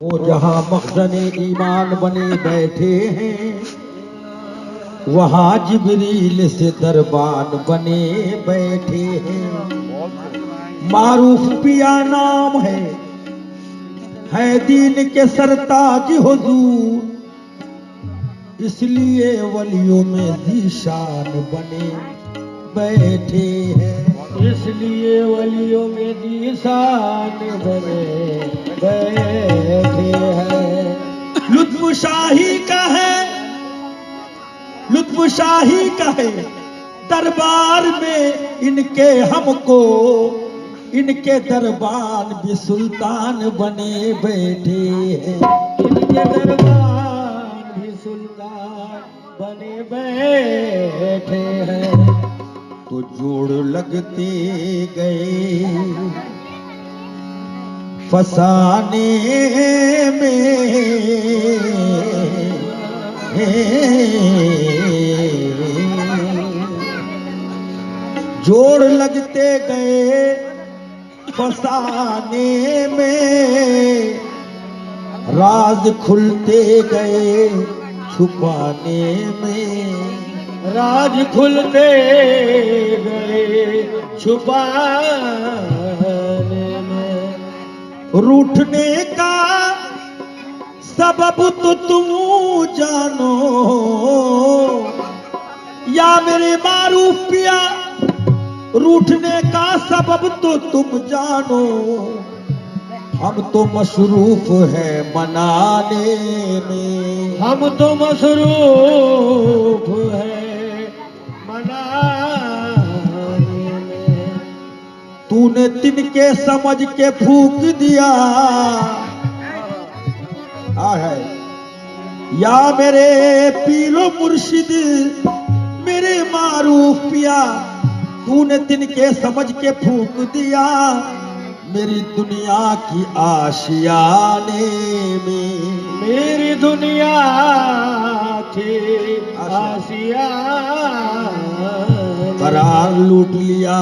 वो जहाँ मखज़ने ईमान बने बैठे हैं, वहाँ जिब्रील से दरबान बने बैठे हैं। मारूफ पिया नाम है दीन के सरताज हुजूर, इसलिए वलियों में ज़ीशान बने बैठे हैं। इसलिए वलियों में ज़ीशान बने बैठे हैं। लुत्फ शाही का है दरबार में इनके हमको, इनके दरबार भी सुल्तान बने बैठे हैं। इनके दरबार भी सुल्तान बने बैठे हैं। तो जोड़ लगते गए फसाने में, जोड़ लगते गए फसाने में, राज खुलते गए छुपाने में, राज खुलते गए छुपाने में। रूठने का सबब तो तुम जानो, या मेरे मारूफ पिया, रूठने का सबब तो तुम जानो। हम तो मशरूफ है मनाने में, हम तो मसरूफ है मनाने में। तूने तिनके समझ के फूक दिया है, या मेरे पीरो मुर्शिद मेरे मारूफ पिया, तूने तिनके समझ के फूक दिया मेरी दुनिया की आशियाने में। मेरी दुनिया की आशियाने। करार लूट लिया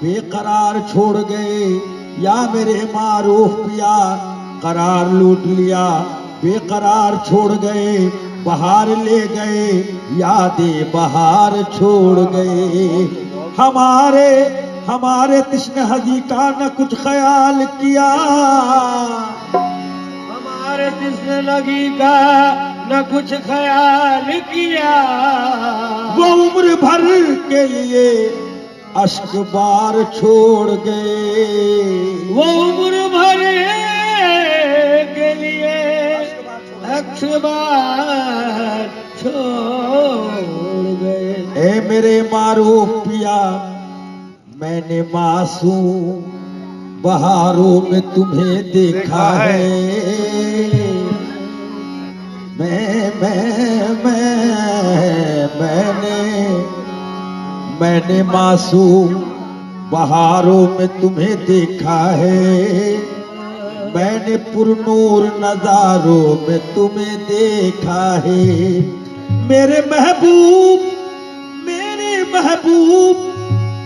बेकरार छोड़ गए, या मेरे मारूफ पिया, करार लूट लिया बेकरार छोड़ गए, बहार ले गए यादें बहार छोड़ गए। हमारे तिश्न हजी का न कुछ ख्याल किया, हमारे तिश्न लगी का न कुछ ख्याल किया। वो उम्र भर के लिए अश्क बार छोड़ गए, वो उम्र भर के लिए अक्स बार छोड़ गए। ए मेरे मारूफ पिया, मैंने मासूम बहारों में तुम्हें देखा है। मैंने मासूम बहारों में तुम्हें देखा है, मैंने पुरनूर नजारों में तुम्हें देखा है। मेरे महबूब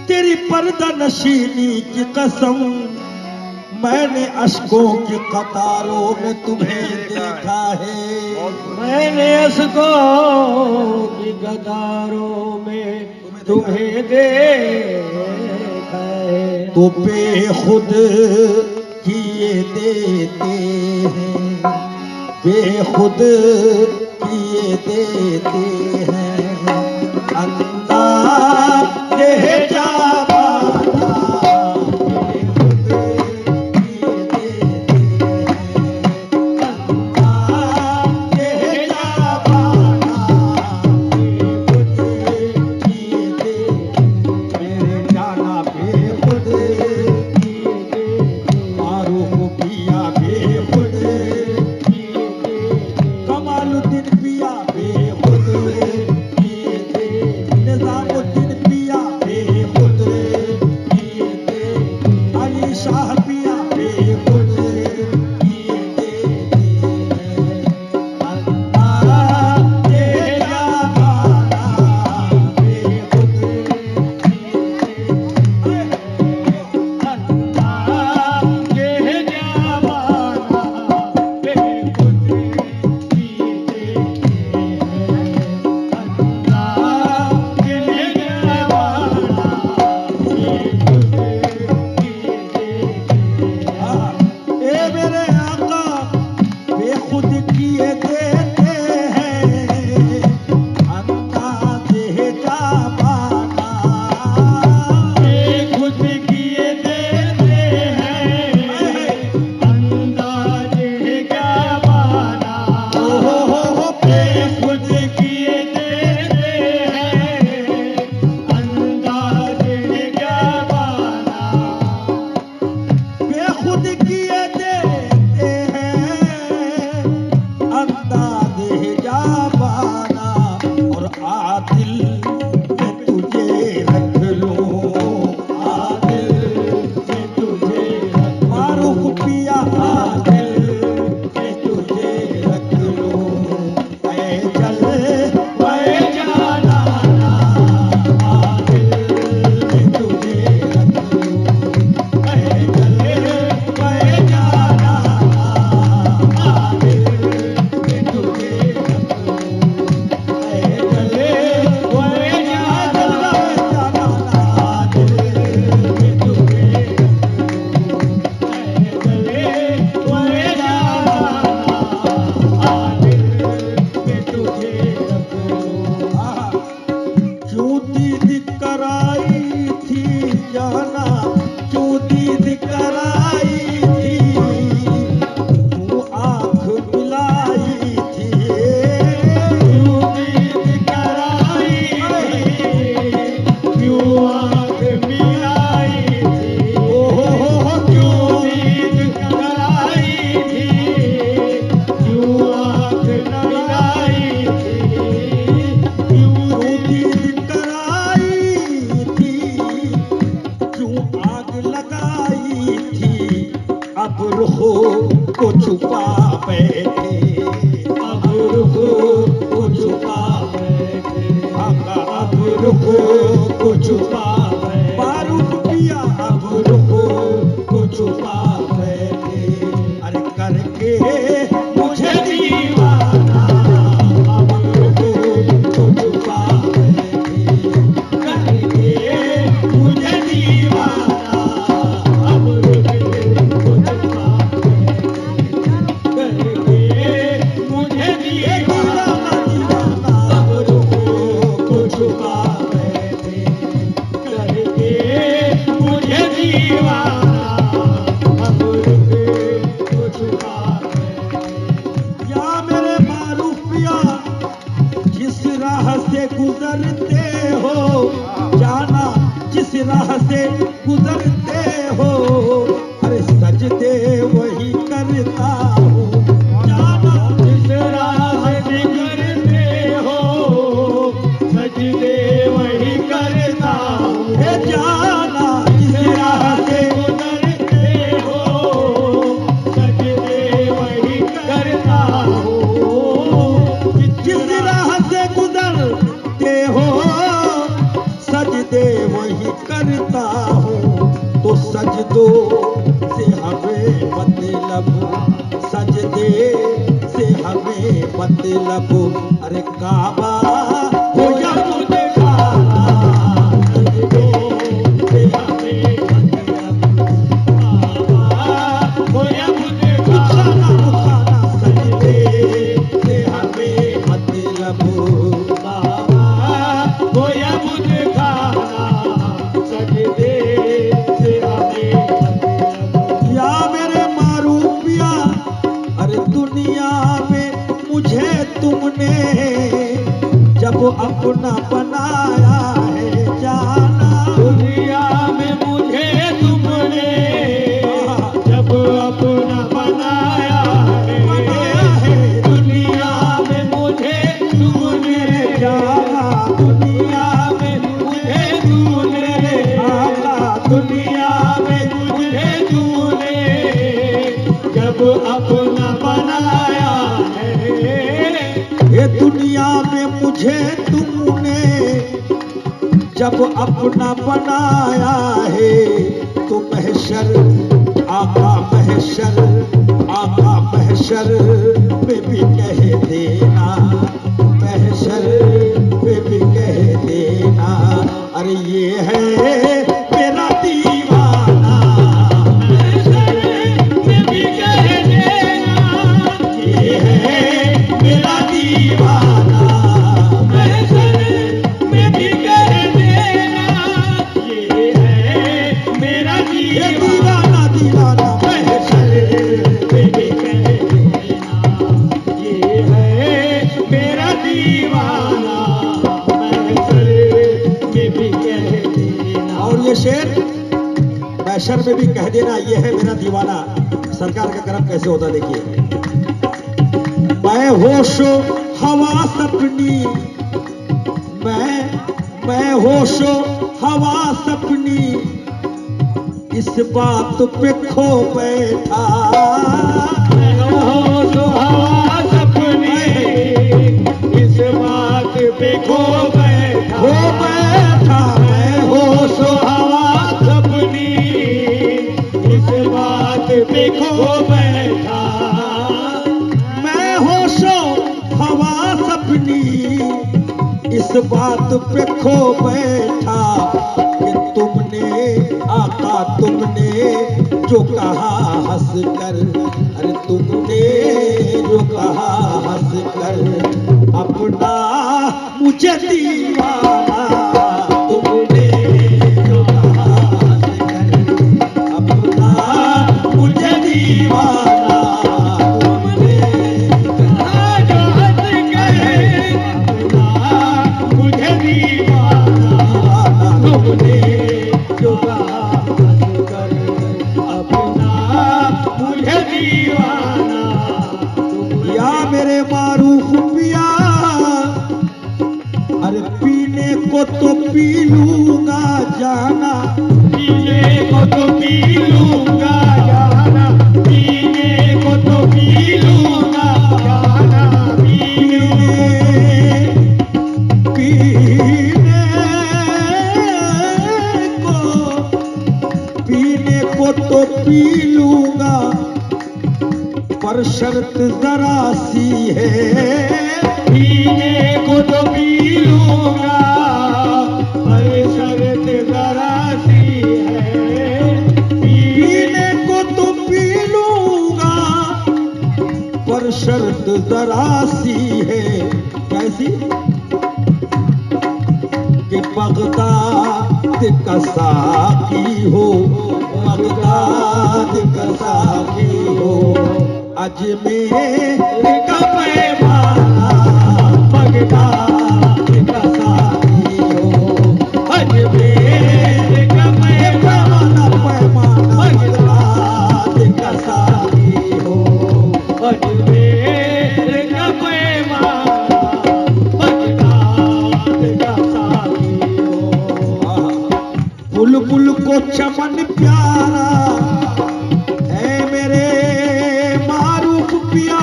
तेरी पर्दा नशीनी की कसम, मैंने अश्कों की कतारों में तुम्हें देखा है। मैंने अश्कों की कतारों में तुम्हें देखा है। तो बेखुद किए देते हैं, बेखुद किए देते हैं। अंदाज़ दे जावा को छुपा बैठे, अब रुख को छुपा बैठे, आका अब रुख को छुपा बैठे, बारूद पिया अब रुख को छुपा बैठे, अरे करके मुझे दीवाना, अब रुख को छुपा बैठे, करके मुझे दीवाना, अब रुख को छुपा बैठे, करके मुझे दीवाना, अब रुख को छुपा बैठे, करके मुझे दीवाना, अब रुख को छुपा बैठे। या मेरे मारूफ पिया जिस राह से गुजरते हो, जाना जिस राह से गुजरते हो, अरे सजदे वही करता हूँ, जाना जिस राह से गुजरते हो, सजदे वही करता हूँ। हे जाना जिस राह से गुजरते हो, सजदे वही करता हूँ। जिस राह से गुजरते हो, सजदे वही करता हूँ, तो सजदो से हमें मतलब, सजदे से हमें मतलब, अरे काबा हो या मुझे खाना, सजदों से हमें मतलब, बाबा होया मुझे खाना, खाना सजदे से हमें मतलब, बाबा होया मुझे खाना, सजदे से हमें मतलब। या मेरे मारूफ पिया, अरे दुनिया में मुझे तुमने जब अपना बनाया है, जाना दुनिया में मुझे तुमने जब अपना बनाया है, दुनिया में मुझे तुमने जाना दुनिया में मुझे तूने, दुनिया में मुझे तूने जब अपना बनाया है, ये दुनिया में मुझे तुमने जब अपना बनाया है, तो महशर आका महशर, आका महशर में भी कह देना, महशर में भी कह देना, अरे ये है मेरा दीवाना, में भी कह देना, ये है मेरा दीवाना, में भी कह देना, ये है मेरा ये दीवाना, दीवाना दीवाना में भी कह देना, ये है मेरा दीवाना, में भी कह देना। और ये शेर मैशर में भी कह देना, ये है मेरा दीवाना। सरकार का करम कैसे होता देखिए, मैं होशो हवास अपनी, मैं होशो हवास अपनी, इस बात पे खो बैठा, हो तो हवा सपने, इस बात पे खो बैठा, खो बैठा, मैं हो होश तो हवा सपनी, इस बात पे खो बैठा, मैं होशो हवास अपनी, इस बात पे खो बैठा, कि तुमने आका तुमने जो कहा हंस कर, अरे तुमने जो कहा हंस कर, अपना मुझे दीवाना, तुमने जो कहा हंस कर, अपना मुझे दीवाना, तुमने कहा जो हंस गए, अपना मुझे दीवाना, तुमने जो कहा हंस कर, अपना मुझे दीवाना, या मेरे मारूफ पिया, अरे पीने को तो पी लूंगा जाना, पीने को तो पी लूंगा जाना, पीने को तो शर्त जरा सी है, पीने को तो पी लूंगा पर शर्त जरा सी है, पीने को तो पी लूंगा पर शर्त जरा सी है। कैसी? कि बगदाद का साकी हो, बगदाद का साकी हो, अजमेर का पैमाना, बगदाद का साकी हो, अजमेर का पैमाना, बगदाद का साकी हो, अजमेर का पैमाना बगदाद का साकी हो। बुलबुल को चमन प्यारा है मेरे मारूफ पिया,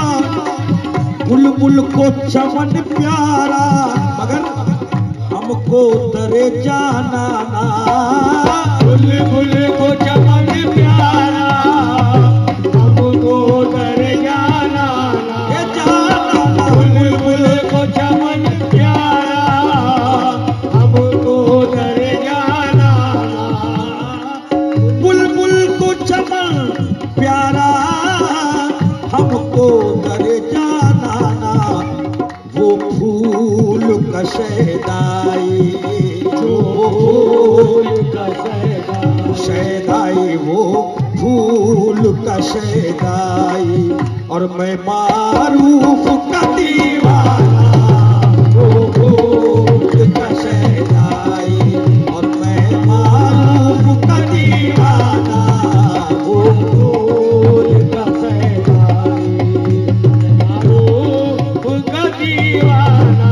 बुलबुल को चमन प्यारा, मगर हमको दरे जाना ना, बुलबुल को चमन प्यारा हमको दर जाना ना, ये जाना ना। बुलबुल को चमन प्यारा हमको दर जाना ना, बुलबुल को चमन प्यारा हमको दरे जाना ना, वो फूल का शहदाई, जो फूल का सहरा शहदाई, वो फूल का शहदाई, और मैं मारूफ का दीवाना, वो फूल का शहदाई, और मैं मारूफ का दीवाना, वो फूल का सहराई, मारूफ का दीवाना,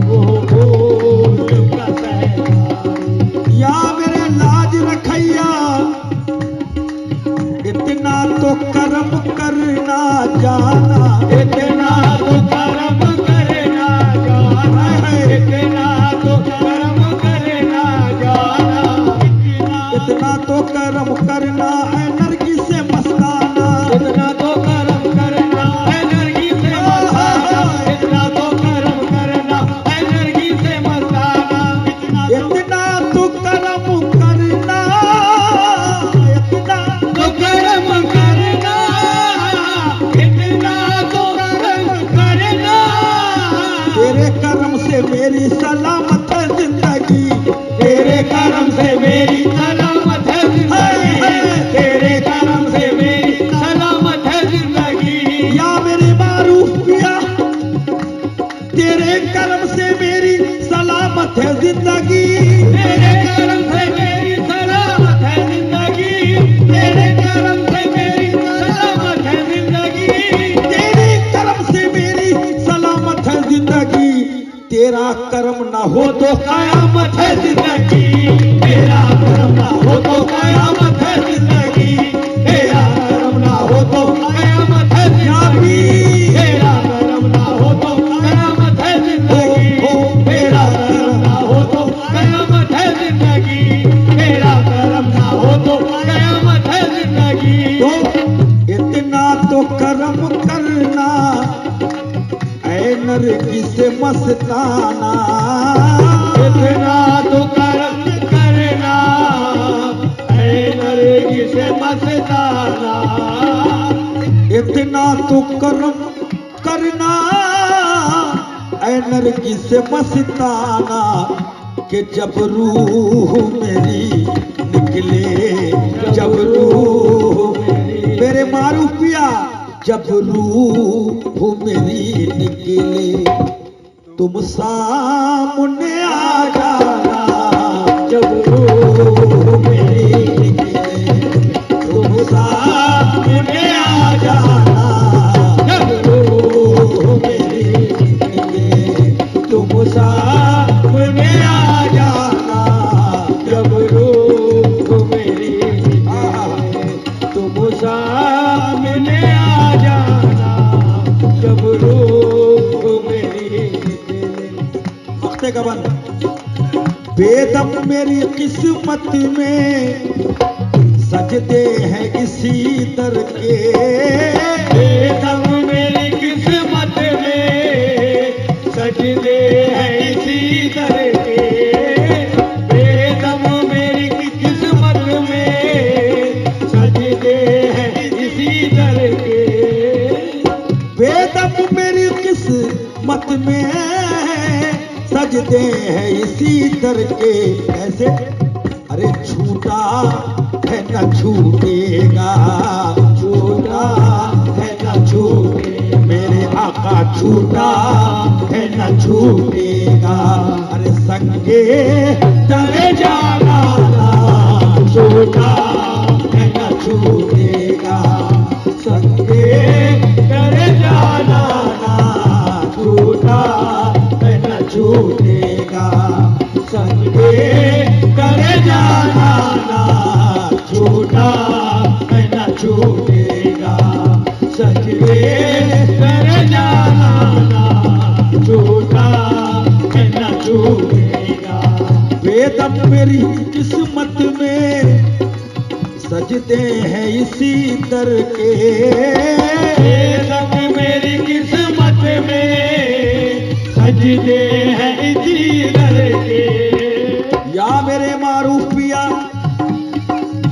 वो फूल का सहराई। या मेरे लाज रखैया, इतना तो कर्म करना जाना, इतना तो कर्म करना जाना है, इतना तो कर्म करना जाना, इतना तो कर्म करना है नरगी से मस्ताना, इतना तो कर्म करना है नरगी से मस्ताना, इतना तो कर्म करना है नरगी से मस्ताना, इतना तो कर्म करना, इतना तो कर्म करना, इतना तो कर्म करना, तेरे कर्म से मेरी सलामत है जिंदगी, तेरे कर्म से मेरी सलामत है जिंदगी, तेरे कर्म से मेरी सलामत है जिंदगी, या मेरे मारूफ पिया, तेरे कर्म से मेरी सलामत है जिंदगी, तेरे कर्म से मेरी सलामत है जिंदगी, तेरे कर्म से मेरी सलामत है जिंदगी, तेरे कर्म से मेरी सलामत है जिंदगी, तेरा कर्म न हो तो कयामत है जिंदगी, तेरा कर्म ना हो तो कयामत है जिंदगी, तेरा कर्म ना हो तो कयामत है जिंदगी, तेरा कर्म ना हो तो कयामत है जिंदगी, तेरा कर्म ना हो तो कयामत है जिंदगी, तेरा कर्म ना हो तो कयामत है जिंदगी। तो इतना तो कर्म करना ऐ नरगी से मस्ताना, इतना तो कर्म करना ऐ नरगी से मस्ताना, इतना तो कर्म करना ऐ नरगी से मस्ताना, कि जब रूह मेरी निकले, जब रूह मेरे मारू पिया, जब रूह मेरी निकले, तुम सामने आ जाना, जब रूह मेरी निकले, तुम सामने आ जाना, जब रूह मेरी निकले, तुम सामने आ जाना, जब रूह मेरी तुम सामने आ जाना, जब रूह मेरी वक्ते का बंद। बेदम मेरी किस्मत में सजदे हैं इसी दर के, बेदम बेदम मेरी किस्मत में सजदे हैं इसी दर के। ऐसे अरे छूटा है न छूटेगा, छूटा है न छूटे मेरे आका, छूटा है न छूटेगा। अरे संगे चले जाना छूटा है न छूटेगा, संगे चले जाना छूटा है न छूटेगा, संगे करे जाना छूटा है न छूटेगा, संगे करे जाना छूटा है न छूटेगा। बेदम मेरी किस्मत में सजदे हैं इसी दर के, बेदम मेरी किस्मत में सजदे हैं इसी दर के। या मेरे मारूफ पिया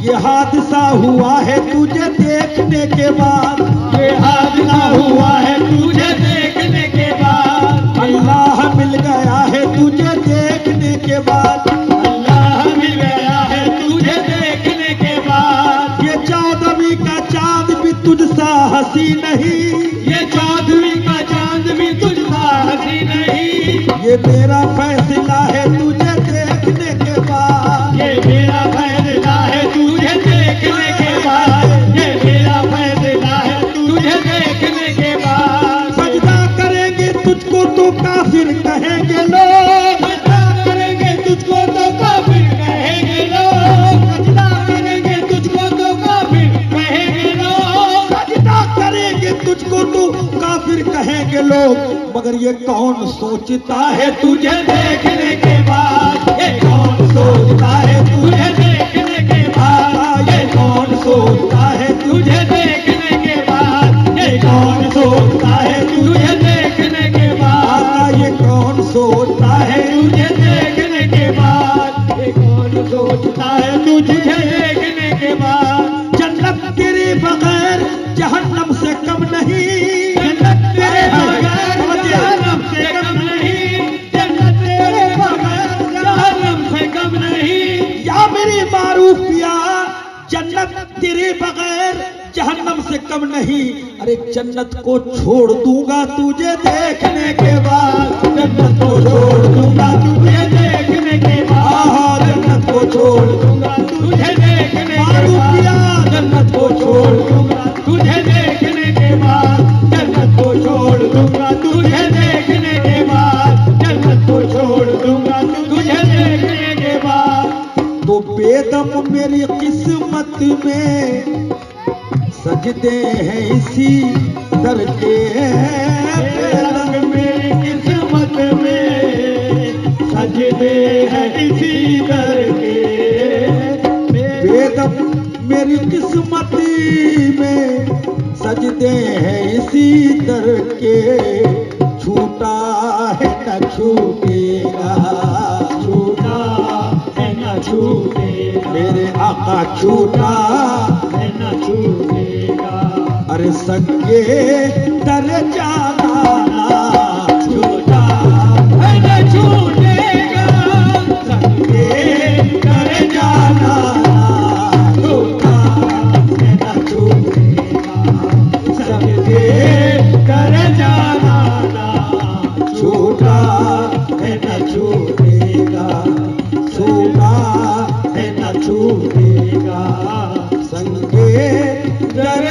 ये हादसा हुआ है तुझे देखने के बाद, ये हादसा हुआ है तुझे देखने के बाद, अल्लाह मिल गया है तुझे देखने के बाद, अल्लाह मिल गया है तुझे देखने के बाद। ये 14वीं का चांद भी तुझसा हंसी नहीं, ये 14वीं का चांद भी तुझसा हंसी नहीं, ये मेरा फैसला है तुझे देखने के बाद, ये मेरा फैसला है तुझे देखने के बाद, ये मेरा फैसला है तुझे देखने के बाद। सजदा करेंगे तुझको तो काफिर कहेंगे लोग, सजदा करेंगे तुझको तो काफिर कहेंगे लोग, सजदा करेंगे तुझको तो काफिर कहेंगे लोग, सजदा करेंगे तुझको तो काफिर कहेंगे लोग। मगर ये कौन सोचता है तुझे देखने के बाद, ये कौन सोचता है तुझे देखने के बाद, ये कौन सोचता है तुझे देखने के बाद, ये कौन सोचता है तुझे देखने के बाद, ये कौन सोचता है तुझे देखने के बाद, ये कौन सोचता है तुझे देखने के बाद। जन्नत तेरे बगैर जहन्नम से कम नहीं, जन्नत तेरे बगैर जहन्नम से कम नहीं, जन्नत तेरे बगैर जहन्नम से कम नहीं। या मेरी मारूफ पिया जन्नत तेरे बगैर जहन्नम से कम नहीं। अरे जन्नत को छोड़ दूंगा तुझे देखने के बाद, जन्नत को छोड़ दूंगा तुझे देखने के बाद, जन्नत को छोड़ दूंगा तुझे देखने के मारूफ बाद, पिया जन्नत को छोड़ दूंगा तुझे देखने के बाद, जन्नत को छोड़ दूंगा तुझे देखने के बाद, जन्नत को छोड़ दूंगा तुझे देखने के बाद। तो बेदम मेरी किस्मत में सजदे हैं इसी दर के, बेरंग मेरी किस्मत में सजदे हैं इसी दर के। बेदम मेरी किस्मत में सजदे हैं इसी दर के, छूटा है न छूटेगा, छूटा है न छूटेगा, मेरे आका छूटा है न छूटेगा। अरे संगे दर जाना छूटा है न छूटेगा, संगे दर जाना छूटा है न छूटेगा, संगे कर जाना छूटा है न छूटेगा, छूटा है न छूटेगा, संगे दर